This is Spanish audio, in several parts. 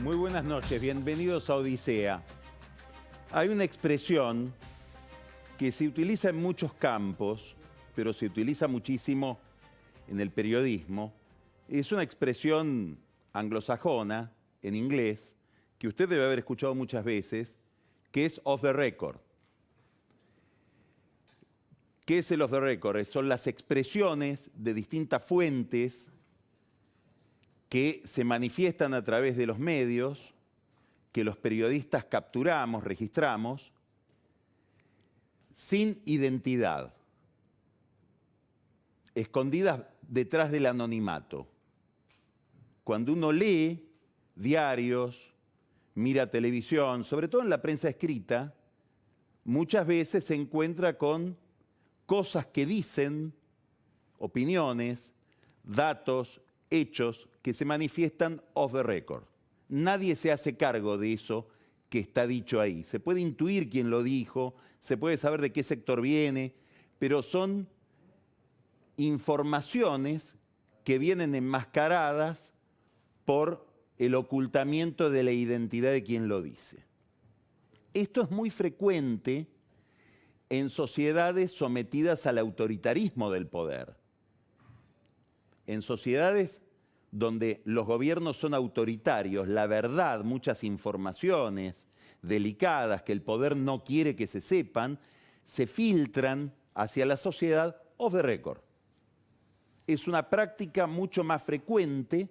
Muy buenas noches, bienvenidos a Odisea. Hay una expresión que se utiliza en muchos campos, pero se utiliza muchísimo en el periodismo. Es una expresión anglosajona, en inglés, que usted debe haber escuchado muchas veces, que es off the record. ¿Qué es el off the record? Son las expresiones de distintas fuentes que se manifiestan a través de los medios, que los periodistas capturamos, registramos, sin identidad, escondidas detrás del anonimato. Cuando uno lee diarios, mira televisión, sobre todo en la prensa escrita, muchas veces se encuentra con cosas que dicen, opiniones, datos, hechos que se manifiestan off the record. Nadie se hace cargo de eso que está dicho ahí. Se puede intuir quién lo dijo, se puede saber de qué sector viene, pero son informaciones que vienen enmascaradas por el ocultamiento de la identidad de quien lo dice. Esto es muy frecuente en sociedades sometidas al autoritarismo del poder. En sociedades donde los gobiernos son autoritarios, la verdad, muchas informaciones delicadas que el poder no quiere que se sepan, se filtran hacia la sociedad off the record. Es una práctica mucho más frecuente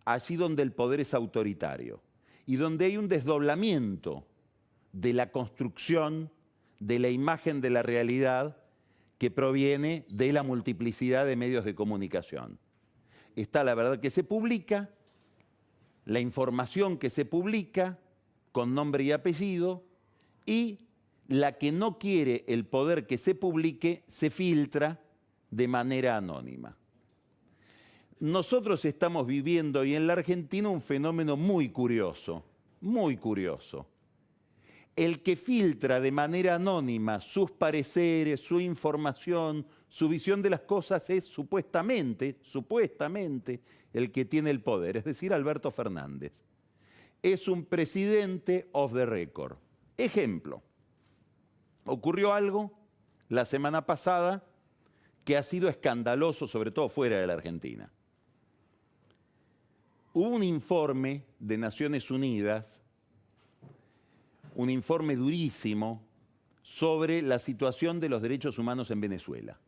allí donde el poder es autoritario y donde hay un desdoblamiento de la construcción de la imagen de la realidad que proviene de la multiplicidad de medios de comunicación. Está la verdad que se publica, la información que se publica con nombre y apellido, y la que no quiere el poder que se publique se filtra de manera anónima. Nosotros estamos viviendo hoy en la Argentina un fenómeno muy curioso, muy curioso. El que filtra de manera anónima sus pareceres, su información, su visión de las cosas es supuestamente el que tiene el poder, es decir, Alberto Fernández. Es un presidente off the record. Ejemplo, ocurrió algo la semana pasada que ha sido escandaloso, sobre todo fuera de la Argentina. Hubo un informe de Naciones Unidas, un informe durísimo sobre la situación de los derechos humanos en Venezuela.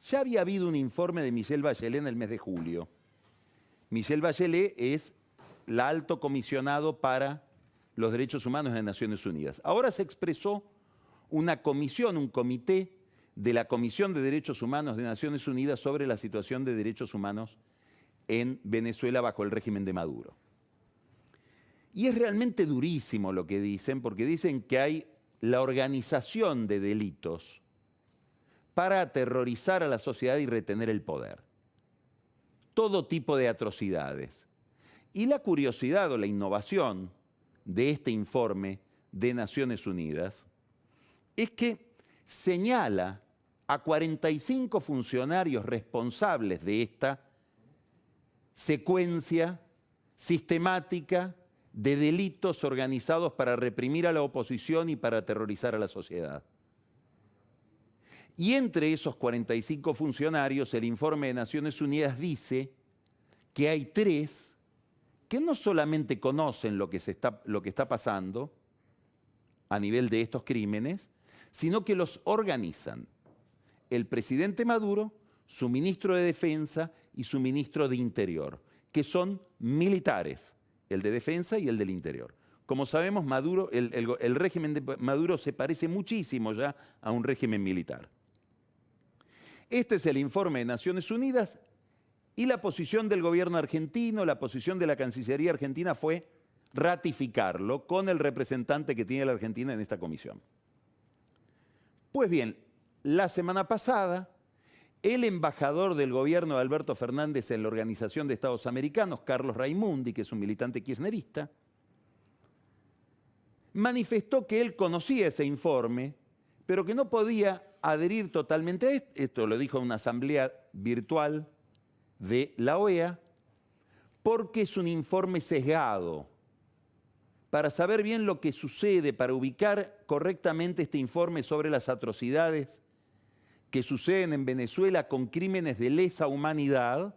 Ya había habido un informe de Michelle Bachelet en el mes de julio. Michelle Bachelet es la alto comisionado para los derechos humanos de Naciones Unidas. Ahora se expresó una comisión, un comité de la Comisión de Derechos Humanos de Naciones Unidas sobre la situación de derechos humanos en Venezuela bajo el régimen de Maduro. Y es realmente durísimo lo que dicen, porque dicen que hay la organización de delitos para aterrorizar a la sociedad y retener el poder. Todo tipo de atrocidades. Y la curiosidad o la innovación de este informe de Naciones Unidas es que señala a 45 funcionarios responsables de esta secuencia sistemática de delitos organizados para reprimir a la oposición y para aterrorizar a la sociedad. Y entre esos 45 funcionarios, el informe de Naciones Unidas dice que hay 3 que no solamente conocen lo que está pasando a nivel de estos crímenes, sino que los organizan. El presidente Maduro, su ministro de Defensa y su ministro de Interior, que son militares, el de Defensa y el del Interior. Como sabemos, Maduro, el régimen de Maduro se parece muchísimo ya a un régimen militar. Este es el informe de Naciones Unidas y la posición del gobierno argentino, la posición de la Cancillería argentina fue ratificarlo con el representante que tiene la Argentina en esta comisión. Pues bien, la semana pasada, el embajador del gobierno de Alberto Fernández en la Organización de Estados Americanos, Carlos Raimundi, que es un militante kirchnerista, manifestó que él conocía ese informe, pero que no podía adherir totalmente a esto. Esto lo dijo en una asamblea virtual de la OEA, porque es un informe sesgado, para saber bien lo que sucede, para ubicar correctamente este informe sobre las atrocidades que suceden en Venezuela con crímenes de lesa humanidad,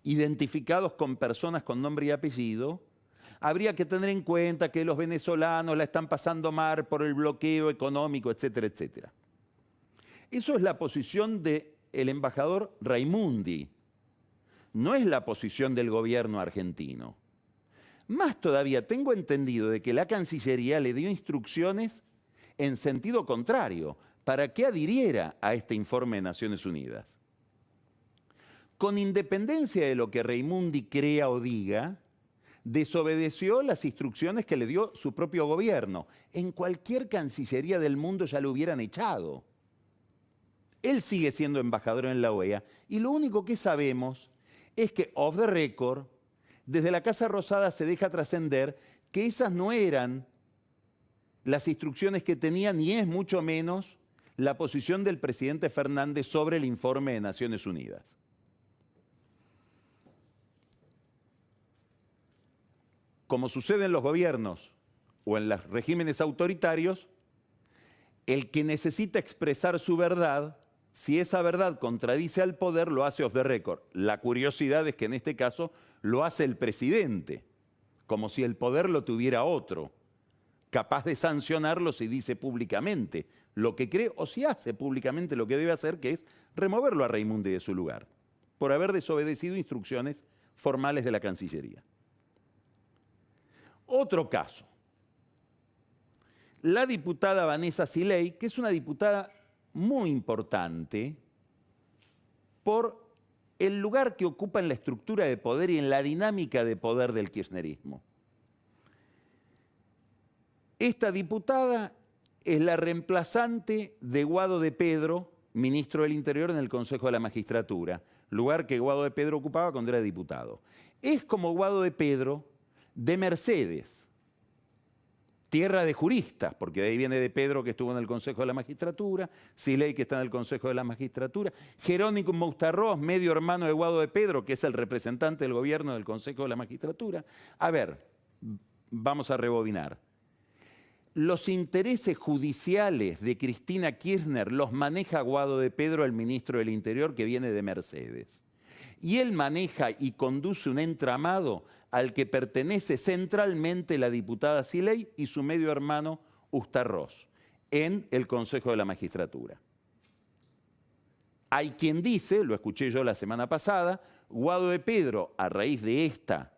identificados con personas con nombre y apellido, habría que tener en cuenta que los venezolanos la están pasando mal por el bloqueo económico, etcétera, etcétera. Eso es la posición del embajador Raimundi, no es la posición del gobierno argentino. Más todavía, tengo entendido de que la Cancillería le dio instrucciones en sentido contrario, para que adhiriera a este informe de Naciones Unidas. Con independencia de lo que Raimundi crea o diga, desobedeció las instrucciones que le dio su propio gobierno. En cualquier cancillería del mundo ya lo hubieran echado. Él sigue siendo embajador en la OEA y lo único que sabemos es que, off the record, desde la Casa Rosada se deja trascender que esas no eran las instrucciones que tenía, ni es mucho menos la posición del presidente Fernández sobre el informe de Naciones Unidas. Como sucede en los gobiernos o en los regímenes autoritarios, el que necesita expresar su verdad, si esa verdad contradice al poder, lo hace off the record. La curiosidad es que en este caso lo hace el presidente, como si el poder lo tuviera otro, capaz de sancionarlo si dice públicamente lo que cree o si hace públicamente lo que debe hacer, que es removerlo a Raimundi de su lugar, por haber desobedecido instrucciones formales de la Cancillería. Otro caso. La diputada Vanessa Siley, que es una diputada muy importante por el lugar que ocupa en la estructura de poder y en la dinámica de poder del kirchnerismo. Esta diputada es la reemplazante de Guado de Pedro, ministro del Interior en el Consejo de la Magistratura, lugar que Guado de Pedro ocupaba cuando era diputado. Es como Guado de Pedro de Mercedes, tierra de juristas, porque de ahí viene de Pedro, que estuvo en el Consejo de la Magistratura, Siley, que está en el Consejo de la Magistratura, Jerónimo Moustarrós, medio hermano de Guado de Pedro, que es el representante del gobierno del Consejo de la Magistratura. A ver, vamos a rebobinar. Los intereses judiciales de Cristina Kirchner los maneja Guado de Pedro, el ministro del Interior, que viene de Mercedes. Y él maneja y conduce un entramado al que pertenece centralmente la diputada Siley y su medio hermano Moustarrós en el Consejo de la Magistratura. Hay quien dice, lo escuché yo la semana pasada, Guado de Pedro, a raíz de esta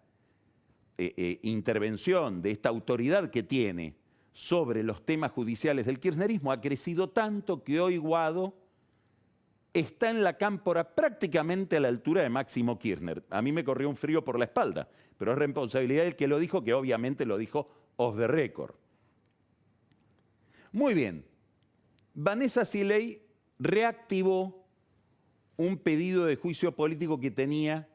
intervención, de esta autoridad que tiene sobre los temas judiciales del kirchnerismo, ha crecido tanto que hoy Guado está en la cámpora prácticamente a la altura de Máximo Kirchner. A mí me corrió un frío por la espalda, pero es responsabilidad del que lo dijo, que obviamente lo dijo off the record. Muy bien, Vanessa Siley reactivó un pedido de juicio político que tenía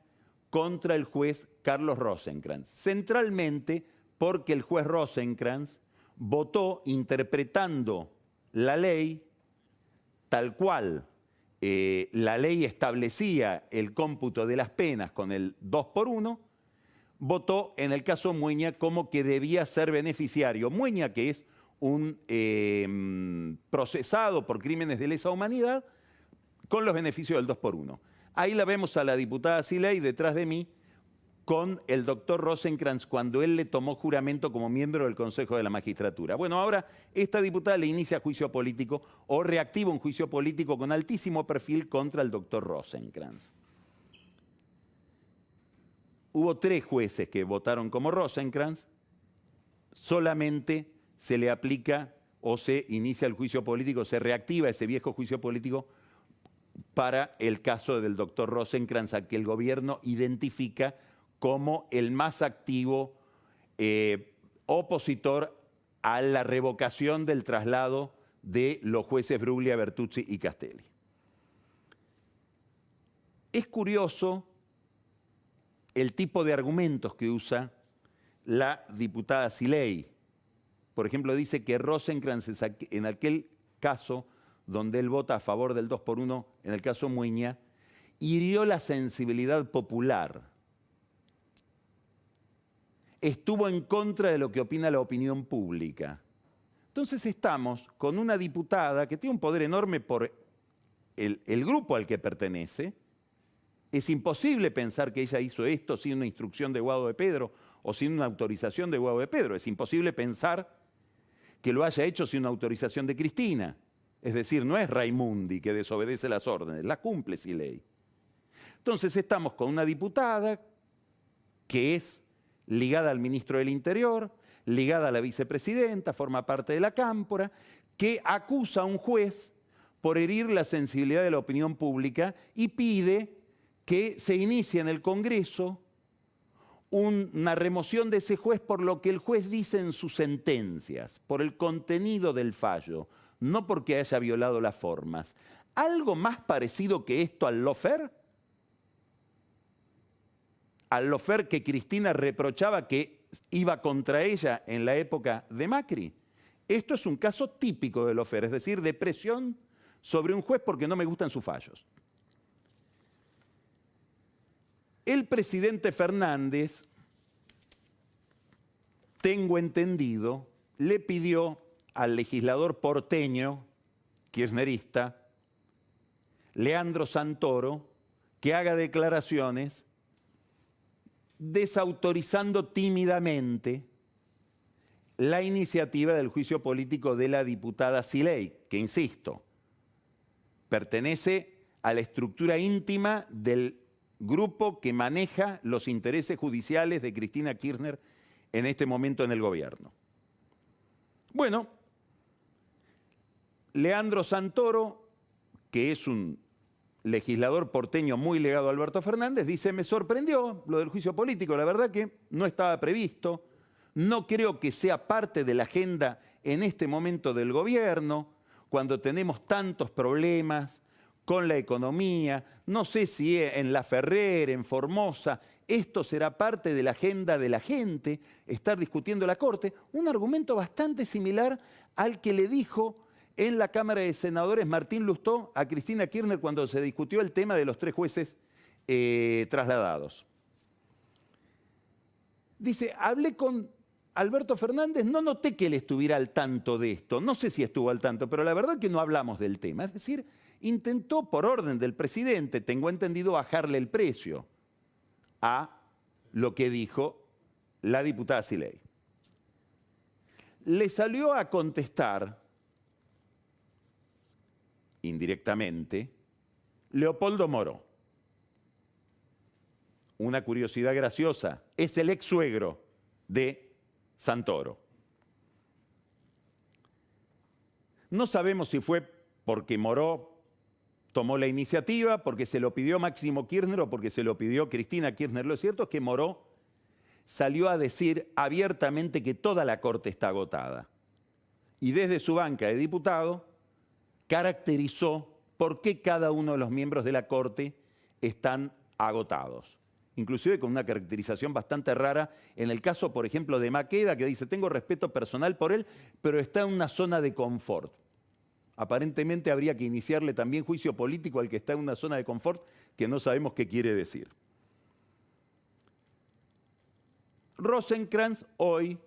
contra el juez Carlos Rosenkrantz, centralmente porque el juez Rosenkrantz votó interpretando la ley tal cual la ley establecía el cómputo de las penas con el 2×1, votó en el caso Mueña como que debía ser beneficiario. Mueña, que es un procesado por crímenes de lesa humanidad, con los beneficios del 2×1. Ahí la vemos a la diputada Siley detrás de mí, con el doctor Rosenkrantz cuando él le tomó juramento como miembro del Consejo de la Magistratura. Bueno, ahora esta diputada le inicia juicio político o reactiva un juicio político con altísimo perfil contra el doctor Rosenkrantz. Hubo 3 jueces que votaron como Rosenkrantz, solamente se le aplica o se inicia el juicio político, se reactiva ese viejo juicio político para el caso del doctor Rosenkrantz, al que el gobierno identifica como el más activo opositor a la revocación del traslado de los jueces Bruglia, Bertuzzi y Castelli. Es curioso el tipo de argumentos que usa la diputada Siley. Por ejemplo, dice que Rosenkrantz, en aquel caso donde él vota a favor del 2×1, en el caso Mueña, hirió la sensibilidad popular. estuvo en contra de lo que opina la opinión pública. Entonces estamos con una diputada que tiene un poder enorme por el grupo al que pertenece. Es imposible pensar que ella hizo esto sin una instrucción de Guado de Pedro o sin una autorización de Guado de Pedro. Es imposible pensar que lo haya hecho sin una autorización de Cristina. Es decir, no es Raimundi que desobedece las órdenes, las cumple Siley. Entonces estamos con una diputada que es ligada al ministro del Interior, ligada a la vicepresidenta, forma parte de la cámpora, que acusa a un juez por herir la sensibilidad de la opinión pública y pide que se inicie en el Congreso una remoción de ese juez por lo que el juez dice en sus sentencias, por el contenido del fallo, no porque haya violado las formas. ¿Algo más parecido que esto al lawfare? Al lawfare que Cristina reprochaba que iba contra ella en la época de Macri. Esto es un caso típico de lawfare, es decir, de presión sobre un juez porque no me gustan sus fallos. El presidente Fernández, tengo entendido, le pidió al legislador porteño, kirchnerista, Leandro Santoro, que haga declaraciones desautorizando tímidamente la iniciativa del juicio político de la diputada Siley, que, insisto, pertenece a la estructura íntima del grupo que maneja los intereses judiciales de Cristina Kirchner en este momento en el gobierno. Bueno, Leandro Santoro, que es un legislador porteño muy ligado a Alberto Fernández, dice: me sorprendió lo del juicio político, la verdad que no estaba previsto, no creo que sea parte de la agenda en este momento del gobierno, cuando tenemos tantos problemas con la economía, no sé si en La Ferrer, en Formosa, esto será parte de la agenda de la gente, estar discutiendo la Corte, un argumento bastante similar al que le dijo en la Cámara de Senadores Martín Lustó a Cristina Kirchner cuando se discutió el tema de los 3 jueces trasladados. Dice: hablé con Alberto Fernández, no noté que él estuviera al tanto de esto, no sé si estuvo al tanto, pero la verdad que no hablamos del tema. Es decir, intentó, por orden del presidente, tengo entendido, bajarle el precio a lo que dijo la diputada Siley. Le salió a contestar, indirectamente, Leopoldo Moro. Una curiosidad graciosa, es el ex suegro de Santoro. No sabemos si fue porque Moro tomó la iniciativa, porque se lo pidió Máximo Kirchner o porque se lo pidió Cristina Kirchner. Lo cierto es que Moro salió a decir abiertamente que toda la Corte está agotada. Y desde su banca de diputado caracterizó por qué cada uno de los miembros de la Corte están agotados. Inclusive con una caracterización bastante rara en el caso, por ejemplo, de Maqueda, que dice: tengo respeto personal por él, pero está en una zona de confort. Aparentemente habría que iniciarle también juicio político al que está en una zona de confort, que no sabemos qué quiere decir. Rosenkrantz hoy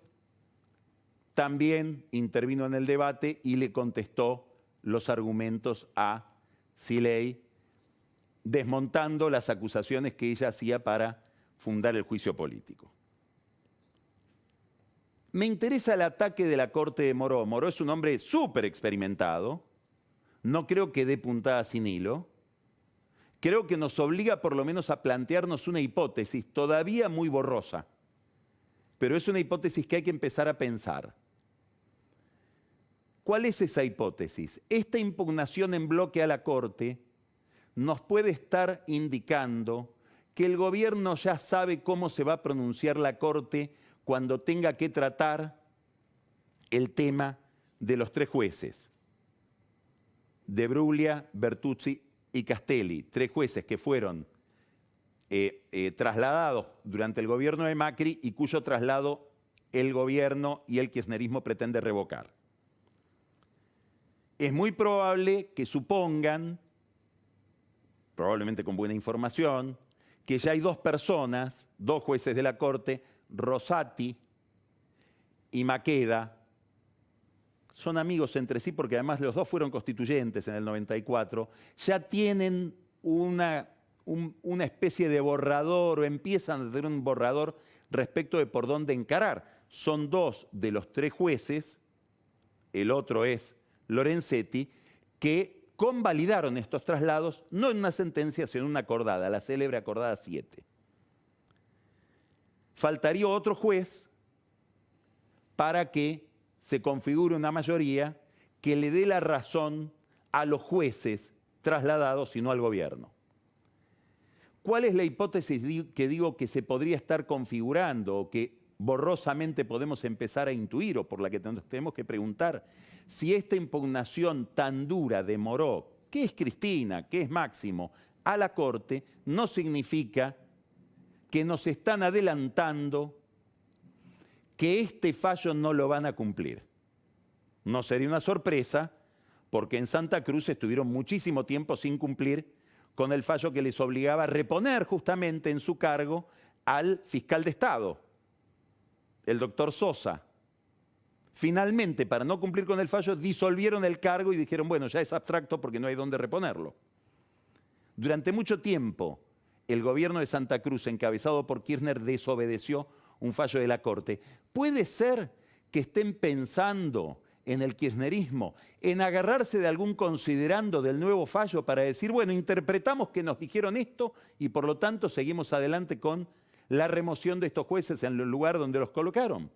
también intervino en el debate y le contestó los argumentos a Siley, desmontando las acusaciones que ella hacía para fundar el juicio político. Me interesa el ataque de la Corte de Moro. Moro es un hombre súper experimentado, no creo que dé puntada sin hilo, creo que nos obliga por lo menos a plantearnos una hipótesis todavía muy borrosa, pero es una hipótesis que hay que empezar a pensar. ¿Cuál es esa hipótesis? Esta impugnación en bloque a la Corte nos puede estar indicando que el gobierno ya sabe cómo se va a pronunciar la Corte cuando tenga que tratar el tema de los 3 jueces, de Bruglia, Bertuzzi y Castelli, 3 jueces que fueron trasladados durante el gobierno de Macri y cuyo traslado el gobierno y el kirchnerismo pretende revocar. Es muy probable que supongan, probablemente con buena información, que ya hay 2 personas, 2 jueces de la Corte, Rosati y Maqueda son amigos entre sí porque además los dos fueron constituyentes en el 94, ya tienen una especie de borrador o empiezan a tener un borrador respecto de por dónde encarar. Son dos de los tres jueces, el otro es Lorenzetti, que convalidaron estos traslados, no en una sentencia, sino en una acordada, la célebre acordada 7. Faltaría otro juez para que se configure una mayoría que le dé la razón a los jueces trasladados y no al gobierno. ¿Cuál es la hipótesis que digo que se podría estar configurando o que borrosamente podemos empezar a intuir o por la que tenemos que preguntar? Si esta impugnación tan dura de Moró, que es Cristina, que es Máximo, a la Corte, no significa que nos están adelantando que este fallo no lo van a cumplir. No sería una sorpresa, porque en Santa Cruz estuvieron muchísimo tiempo sin cumplir con el fallo que les obligaba a reponer justamente en su cargo al fiscal de Estado, el doctor Sosa. Finalmente, para no cumplir con el fallo, disolvieron el cargo y dijeron, bueno, ya es abstracto porque no hay dónde reponerlo. Durante mucho tiempo, el gobierno de Santa Cruz, encabezado por Kirchner, desobedeció un fallo de la Corte. ¿Puede ser que estén pensando en el kirchnerismo, en agarrarse de algún considerando del nuevo fallo para decir, bueno, interpretamos que nos dijeron esto y por lo tanto seguimos adelante con la remoción de estos jueces en el lugar donde los colocaron?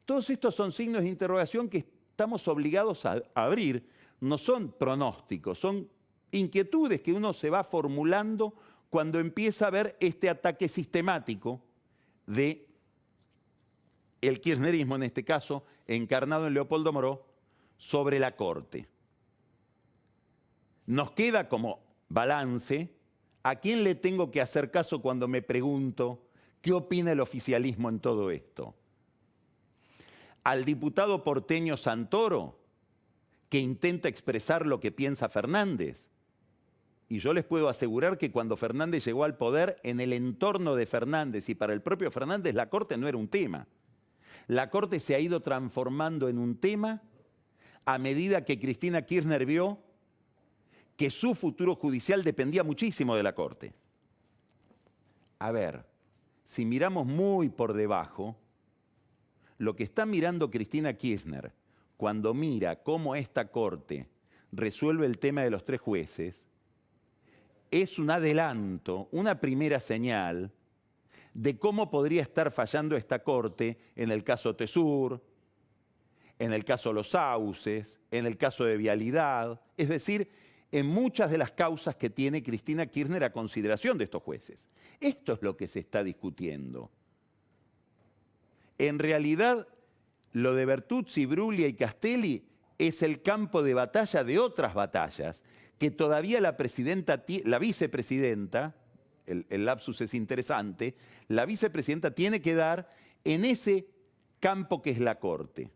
Todos estos son signos de interrogación que estamos obligados a abrir, no son pronósticos, son inquietudes que uno se va formulando cuando empieza a ver este ataque sistemático de el kirchnerismo, en este caso, encarnado en Leopoldo Moró, sobre la Corte. Nos queda como balance, ¿a quién le tengo que hacer caso cuando me pregunto qué opina el oficialismo en todo esto? ¿Al diputado porteño Santoro, que intenta expresar lo que piensa Fernández? Y yo les puedo asegurar que cuando Fernández llegó al poder, en el entorno de Fernández y para el propio Fernández, la Corte no era un tema. La Corte se ha ido transformando en un tema a medida que Cristina Kirchner vio que su futuro judicial dependía muchísimo de la Corte. A ver, si miramos muy por debajo, lo que está mirando Cristina Kirchner cuando mira cómo esta Corte resuelve el tema de los tres jueces, es un adelanto, una primera señal de cómo podría estar fallando esta Corte en el caso Tesur, en el caso Los Sauces, en el caso de Vialidad, es decir, en muchas de las causas que tiene Cristina Kirchner a consideración de estos jueces. Esto es lo que se está discutiendo. En realidad, lo de Bertuzzi, Bruglia y Castelli es el campo de batalla de otras batallas que todavía la vicepresidenta, el lapsus es interesante, la vicepresidenta tiene que dar en ese campo que es la Corte.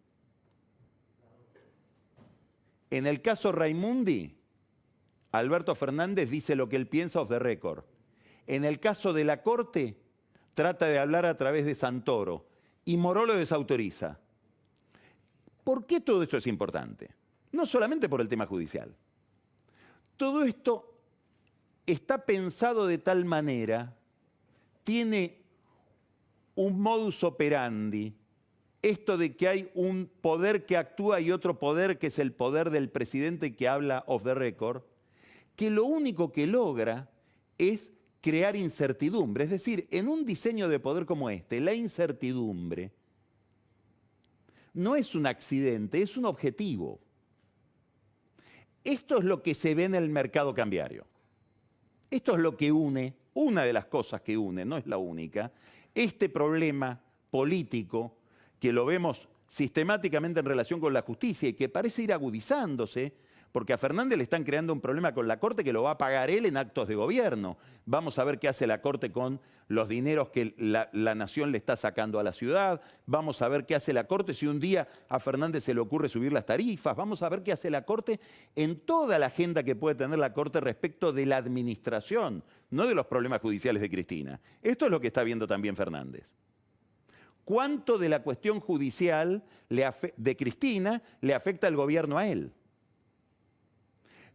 En el caso Raimundi, Alberto Fernández dice lo que él piensa off the record. En el caso de la Corte, trata de hablar a través de Santoro y Moró lo desautoriza. ¿Por qué todo esto es importante? No solamente por el tema judicial. Todo esto está pensado de tal manera, tiene un modus operandi, esto de que hay un poder que actúa y otro poder que es el poder del presidente que habla off the record, que lo único que logra es crear incertidumbre. Es decir, en un diseño de poder como este, la incertidumbre no es un accidente, es un objetivo. Esto es lo que se ve en el mercado cambiario. Esto es lo que une, una de las cosas que une, no es la única, este problema político que lo vemos sistemáticamente en relación con la justicia y que parece ir agudizándose, porque a Fernández le están creando un problema con la Corte que lo va a pagar él en actos de gobierno. Vamos a ver qué hace la Corte con los dineros que la nación le está sacando a la ciudad. Vamos a ver qué hace la Corte si un día a Fernández se le ocurre subir las tarifas. Vamos a ver qué hace la Corte en toda la agenda que puede tener la Corte respecto de la administración, no de los problemas judiciales de Cristina. Esto es lo que está viendo también Fernández. cuánto de la cuestión judicial de Cristina le afecta al gobierno a él.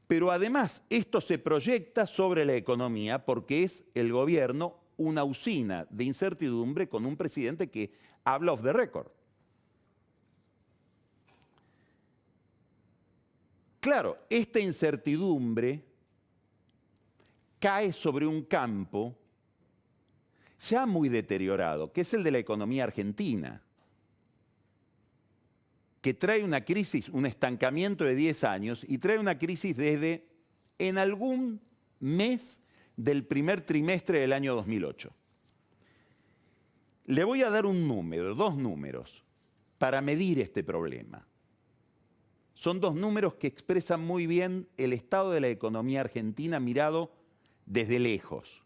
Pero además esto se proyecta sobre la economía porque es el gobierno una usina de incertidumbre con un presidente que habla off the record. Claro, esta incertidumbre cae sobre un campo ya muy deteriorado, que es el de la economía argentina, que trae una crisis, un estancamiento de 10 años y trae una crisis desde en algún mes del primer trimestre del año 2008. Le voy a dar un número, 2 números, para medir este problema. Son 2 números que expresan muy bien el estado de la economía argentina mirado desde lejos.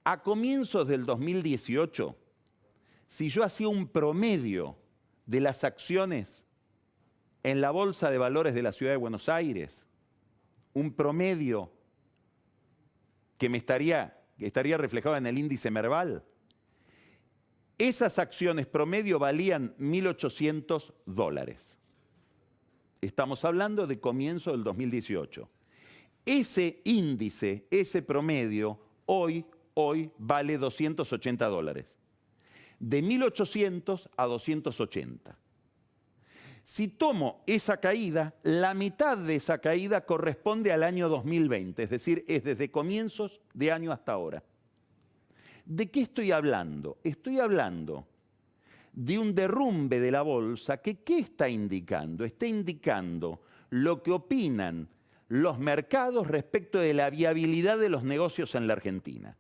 A comienzos del 2018, si yo hacía un promedio de las acciones en la Bolsa de Valores de la Ciudad de Buenos Aires, un promedio que estaría reflejado en el índice Merval, esas acciones promedio valían $1.800. Estamos hablando de comienzo del 2018. Ese índice, ese promedio, hoy vale $280. De 1.800 a 280. Si tomo esa caída, la mitad de esa caída corresponde al año 2020, es decir, es desde comienzos de año hasta ahora. ¿De qué estoy hablando? Estoy hablando de un derrumbe de la bolsa que, ¿qué está indicando? Está indicando lo que opinan los mercados respecto de la viabilidad de los negocios en la Argentina,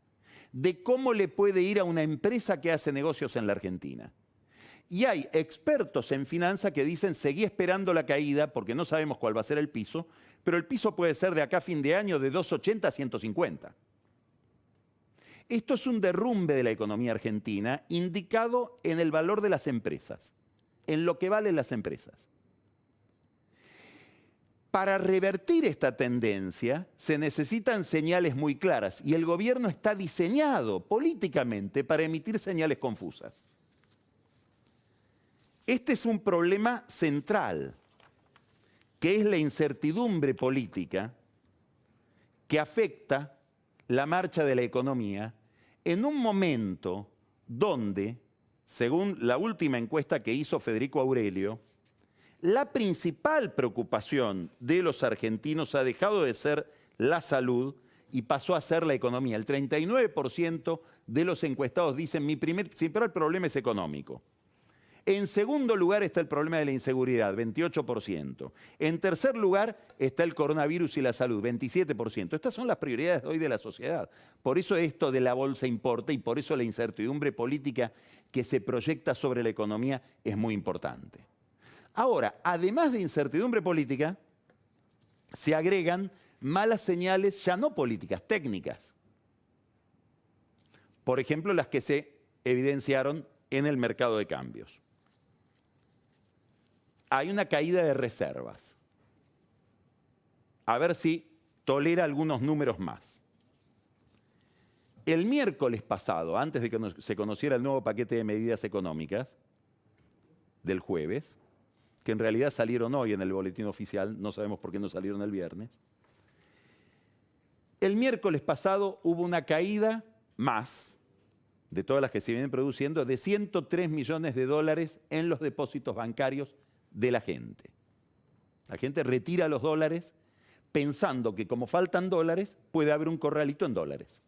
de cómo le puede ir a una empresa que hace negocios en la Argentina. Y hay expertos en finanzas que dicen, seguí esperando la caída porque no sabemos cuál va a ser el piso, pero el piso puede ser de acá a fin de año de 280 a 150. Esto es un derrumbe de la economía argentina indicado en el valor de las empresas, en lo que valen las empresas. Para revertir esta tendencia se necesitan señales muy claras y el gobierno está diseñado políticamente para emitir señales confusas. Este es un problema central, que es la incertidumbre política que afecta la marcha de la economía en un momento donde, según la última encuesta que hizo Federico Aurelio, la principal preocupación de los argentinos ha dejado de ser la salud y pasó a ser la economía. El 39% de los encuestados dicen mi principal problema es económico. En segundo lugar está el problema de la inseguridad, 28%. En tercer lugar está el coronavirus y la salud, 27%. Estas son las prioridades de hoy de la sociedad. Por eso esto de la bolsa importa y por eso la incertidumbre política que se proyecta sobre la economía es muy importante. Ahora, además de incertidumbre política, se agregan malas señales ya no políticas, técnicas. Por ejemplo, las que se evidenciaron en el mercado de cambios. Hay una caída de reservas. A ver si tolera algunos números más. El miércoles pasado, antes de que se conociera el nuevo paquete de medidas económicas del jueves, que en realidad salieron hoy en el boletín oficial, no sabemos por qué no salieron el viernes. El miércoles pasado hubo una caída más de todas las que se vienen produciendo de $103 millones en los depósitos bancarios de la gente. La gente retira los dólares pensando que como faltan dólares puede haber un corralito en dólares.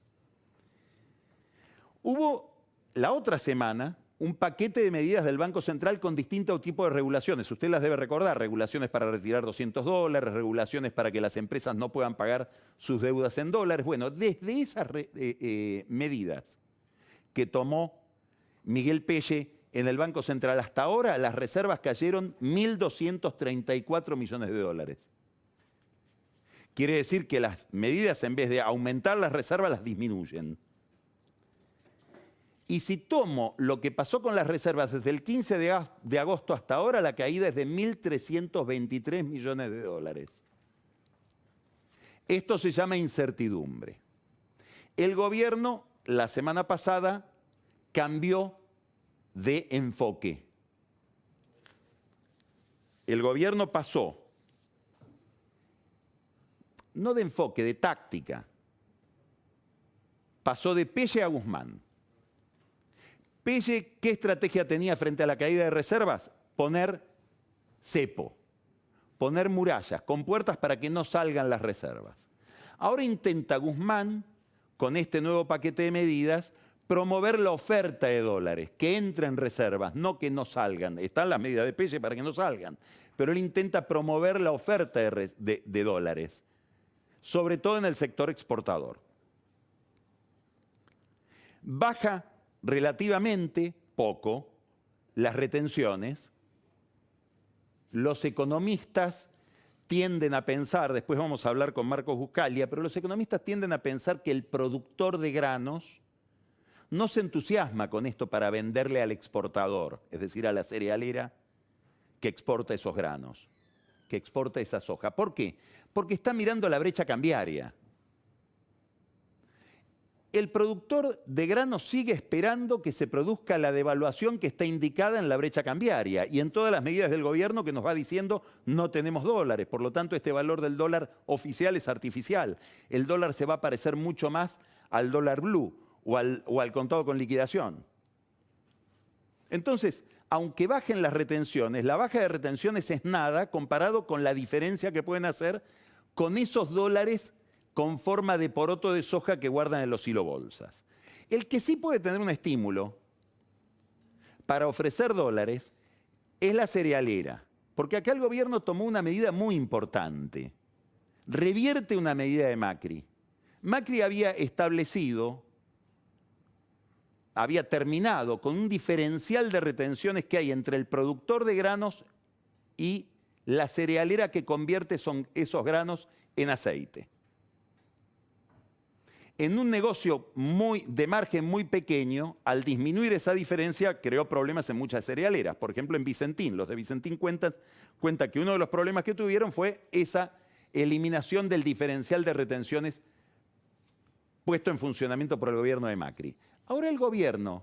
Hubo la otra semana un paquete de medidas del Banco Central con distintos tipos de regulaciones. Usted las debe recordar, regulaciones para retirar $200, regulaciones para que las empresas no puedan pagar sus deudas en dólares. Bueno, desde esas medidas que tomó Miguel Pelle en el Banco Central hasta ahora, las reservas cayeron $1.234 millones. Quiere decir que las medidas, en vez de aumentar las reservas, las disminuyen. Y si tomo lo que pasó con las reservas desde el 15 de agosto hasta ahora, la caída es de $1.323 millones. Esto se llama incertidumbre. El gobierno, la semana pasada, cambió de enfoque. El gobierno pasó, no de enfoque, de táctica, pasó de Pelle a Guzmán. Pelle, ¿qué estrategia tenía frente a la caída de reservas? Poner cepo, poner murallas con puertas para que no salgan las reservas. Ahora intenta Guzmán, con este nuevo paquete de medidas, promover la oferta de dólares, que entren reservas, no que no salgan. Están las medidas de Pelle para que no salgan, pero él intenta promover la oferta de dólares, sobre todo en el sector exportador. Baja relativamente poco las retenciones. Los economistas tienden a pensar, después vamos a hablar con Marcos Buscaglia, pero los economistas tienden a pensar que el productor de granos no se entusiasma con esto para venderle al exportador, es decir, a la cerealera que exporta esos granos, que exporta esa soja. ¿Por qué? Porque está mirando la brecha cambiaria. El productor de granos sigue esperando que se produzca la devaluación que está indicada en la brecha cambiaria y en todas las medidas del gobierno que nos va diciendo no tenemos dólares, por lo tanto este valor del dólar oficial es artificial. El dólar se va a parecer mucho más al dólar blue o al contado con liquidación. Entonces, aunque bajen las retenciones, la baja de retenciones es nada comparado con la diferencia que pueden hacer con esos dólares con forma de poroto de soja que guardan en los silobolsas. El que sí puede tener un estímulo para ofrecer dólares es la cerealera, porque acá el gobierno tomó una medida muy importante. Revierte una medida de Macri. Macri había establecido, había terminado con un diferencial de retenciones que hay entre el productor de granos y la cerealera que convierte esos granos en aceite. En un negocio de margen muy pequeño, al disminuir esa diferencia, creó problemas en muchas cerealeras. Por ejemplo, en Vicentín. Los de Vicentín cuentan que uno de los problemas que tuvieron fue esa eliminación del diferencial de retenciones puesto en funcionamiento por el gobierno de Macri. Ahora el gobierno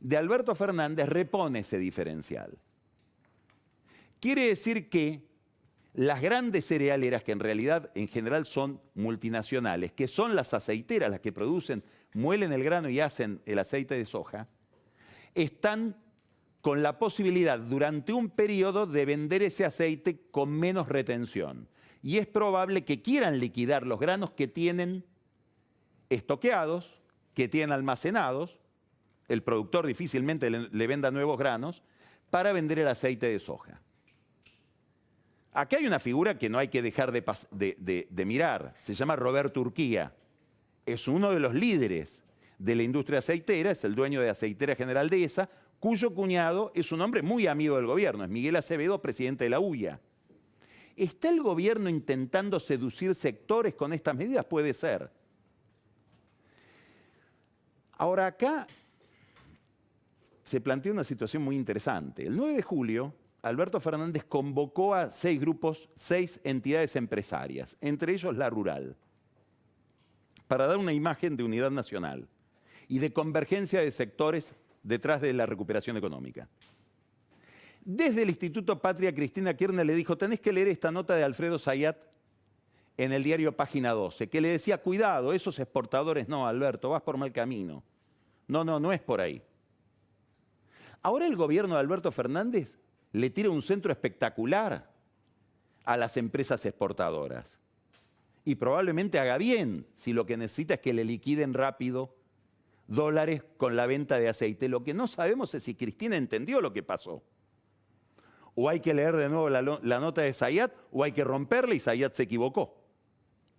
de Alberto Fernández repone ese diferencial. Quiere decir que las grandes cerealeras, que en realidad en general son multinacionales, que son las aceiteras, las que producen, muelen el grano y hacen el aceite de soja, están con la posibilidad durante un periodo de vender ese aceite con menos retención. Y es probable que quieran liquidar los granos que tienen estoqueados, que tienen almacenados, el productor difícilmente le venda nuevos granos, para vender el aceite de soja. Acá hay una figura que no hay que dejar de mirar, se llama Roberto Urquía. Es uno de los líderes de la industria aceitera, es el dueño de Aceitera General Dehesa, cuyo cuñado es un hombre muy amigo del gobierno, es Miguel Acevedo, presidente de la UIA. ¿Está el gobierno intentando seducir sectores con estas medidas? Puede ser. Ahora acá se plantea una situación muy interesante. El 9 de julio, Alberto Fernández convocó a 6 grupos, 6 entidades empresarias, entre ellos la rural, para dar una imagen de unidad nacional y de convergencia de sectores detrás de la recuperación económica. Desde el Instituto Patria, Cristina Kirchner le dijo, tenés que leer esta nota de Alfredo Zayat en el diario Página 12, que le decía, cuidado, esos exportadores no, Alberto, vas por mal camino. No es por ahí. Ahora el gobierno de Alberto Fernández le tira un centro espectacular a las empresas exportadoras. Y probablemente haga bien si lo que necesita es que le liquiden rápido dólares con la venta de aceite. Lo que no sabemos es si Cristina entendió lo que pasó. O hay que leer de nuevo la nota de Zayat, o hay que romperla y Zayat se equivocó.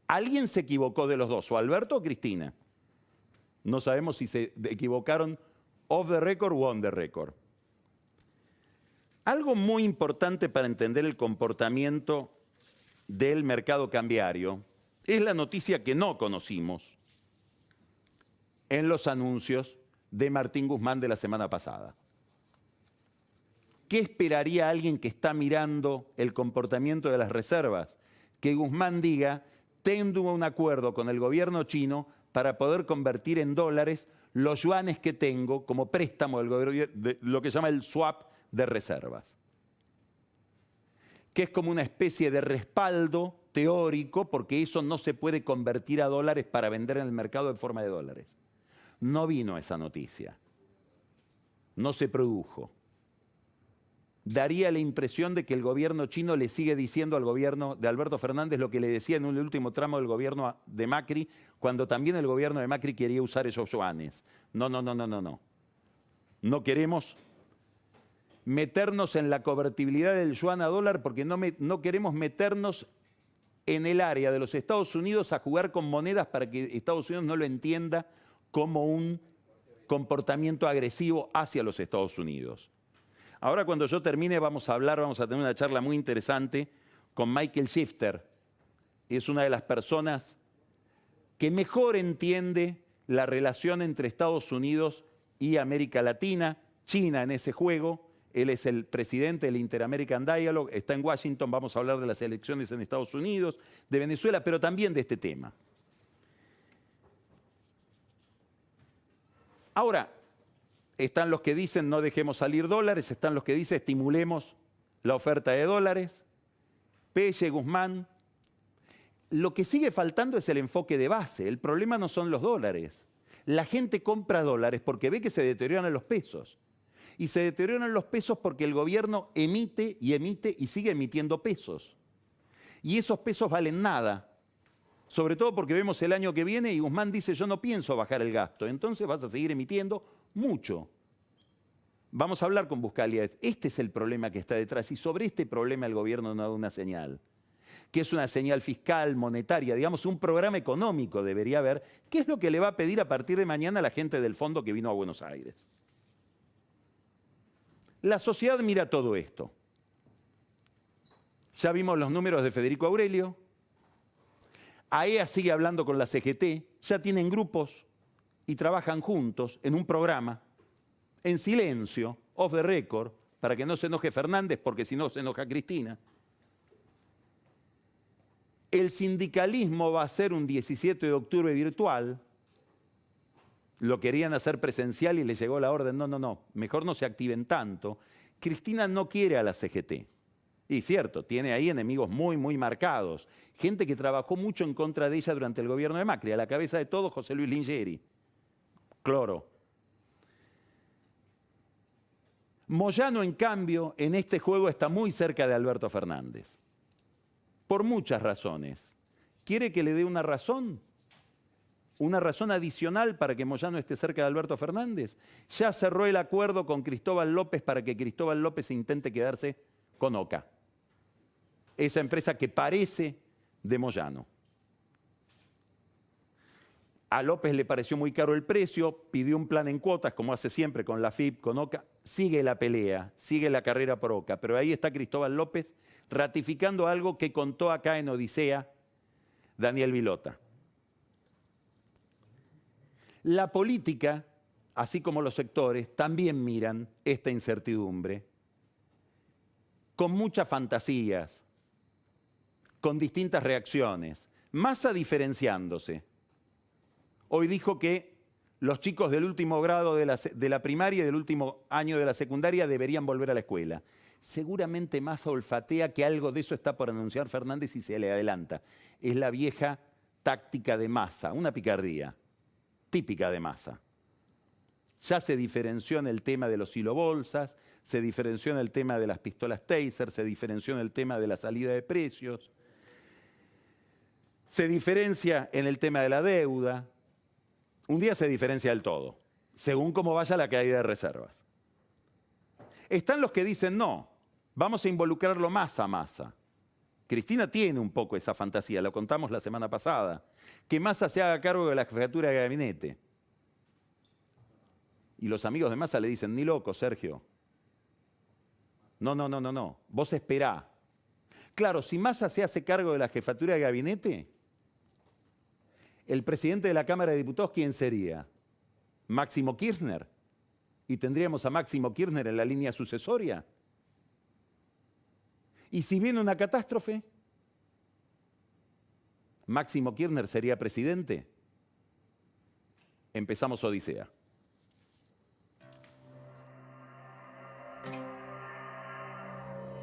Alguien se equivocó de los dos, o Alberto o Cristina. No sabemos si se equivocaron off the record o on the record. Algo muy importante para entender el comportamiento del mercado cambiario es la noticia que no conocimos en los anuncios de Martín Guzmán de la semana pasada. ¿Qué esperaría alguien que está mirando el comportamiento de las reservas? Que Guzmán diga, tengo un acuerdo con el gobierno chino para poder convertir en dólares los yuanes que tengo como préstamo del gobierno, de lo que se llama el swap de reservas, que es como una especie de respaldo teórico, porque eso no se puede convertir a dólares para vender en el mercado en forma de dólares. No vino esa noticia, no se produjo. Daría la impresión de que el gobierno chino le sigue diciendo al gobierno de Alberto Fernández lo que le decía en un último tramo del gobierno de Macri, cuando también el gobierno de Macri quería usar esos yuanes. No, no, no, no, no, no. No queremos meternos en la convertibilidad del yuan a dólar porque no queremos meternos en el área de los Estados Unidos a jugar con monedas para que Estados Unidos no lo entienda como un comportamiento agresivo hacia los Estados Unidos. Ahora cuando yo termine vamos a tener una charla muy interesante con Michael Shifter. Es una de las personas que mejor entiende la relación entre Estados Unidos y América Latina, China en ese juego. Él es el presidente del Inter-American Dialogue, está en Washington, vamos a hablar de las elecciones en Estados Unidos, de Venezuela, pero también de este tema. Ahora, están los que dicen no dejemos salir dólares, están los que dicen estimulemos la oferta de dólares. Pelle, Guzmán. Lo que sigue faltando es el enfoque de base. El problema no son los dólares. La gente compra dólares porque ve que se deterioran los pesos. Y se deterioran los pesos porque el gobierno emite y sigue emitiendo pesos. Y esos pesos valen nada. Sobre todo porque vemos el año que viene y Guzmán dice yo no pienso bajar el gasto. Entonces vas a seguir emitiendo mucho. Vamos a hablar con Buscalia. Este es el problema que está detrás y sobre este problema el gobierno no da una señal, que es una señal fiscal, monetaria, digamos un programa económico debería haber. ¿Qué es lo que le va a pedir a partir de mañana a la gente del fondo que vino a Buenos Aires? La sociedad mira todo esto. Ya vimos los números de Federico Aurelio. AEA sigue hablando con la CGT, ya tienen grupos y trabajan juntos en un programa, en silencio, off the record, para que no se enoje Fernández, porque si no se enoja Cristina. El sindicalismo va a ser un 17 de octubre virtual. Lo querían hacer presencial y le llegó la orden, no, mejor no se activen tanto. Cristina no quiere a la CGT. Y cierto, tiene ahí enemigos muy, muy marcados. Gente que trabajó mucho en contra de ella durante el gobierno de Macri. A la cabeza de todo, José Luis Lingeri. Cloro. Moyano, en cambio, en este juego está muy cerca de Alberto Fernández. Por muchas razones. ¿Quiere que le dé una razón? ¿Una razón adicional para que Moyano esté cerca de Alberto Fernández? Ya cerró el acuerdo con Cristóbal López para que Cristóbal López intente quedarse con OCA. Esa empresa que parece de Moyano. A López le pareció muy caro el precio, pidió un plan en cuotas, como hace siempre con la FIP, con OCA. Sigue la pelea, sigue la carrera por OCA, pero ahí está Cristóbal López ratificando algo que contó acá en Odisea Daniel Vilota. La política, así como los sectores, también miran esta incertidumbre con muchas fantasías, con distintas reacciones. Massa diferenciándose. Hoy dijo que los chicos del último grado de la primaria y del último año de la secundaria deberían volver a la escuela. Seguramente Massa olfatea que algo de eso está por anunciar Fernández y se le adelanta. Es la vieja táctica de Massa, una picardía típica de Massa. Ya se diferenció en el tema de los silobolsas, se diferenció en el tema de las pistolas Taser, se diferenció en el tema de la salida de precios, se diferencia en el tema de la deuda. Un día se diferencia del todo, según cómo vaya la caída de reservas. Están los que dicen no, vamos a involucrarlo más a Massa. Cristina tiene un poco esa fantasía, lo contamos la semana pasada, que Massa se haga cargo de la jefatura de gabinete. Y los amigos de Massa le dicen, ni loco, Sergio. No, vos esperá. Claro, si Massa se hace cargo de la jefatura de gabinete, el presidente de la Cámara de Diputados, ¿quién sería? Máximo Kirchner. Y tendríamos a Máximo Kirchner en la línea sucesoria. Y si viene una catástrofe, ¿Máximo Kirchner sería presidente? empezamos Odisea.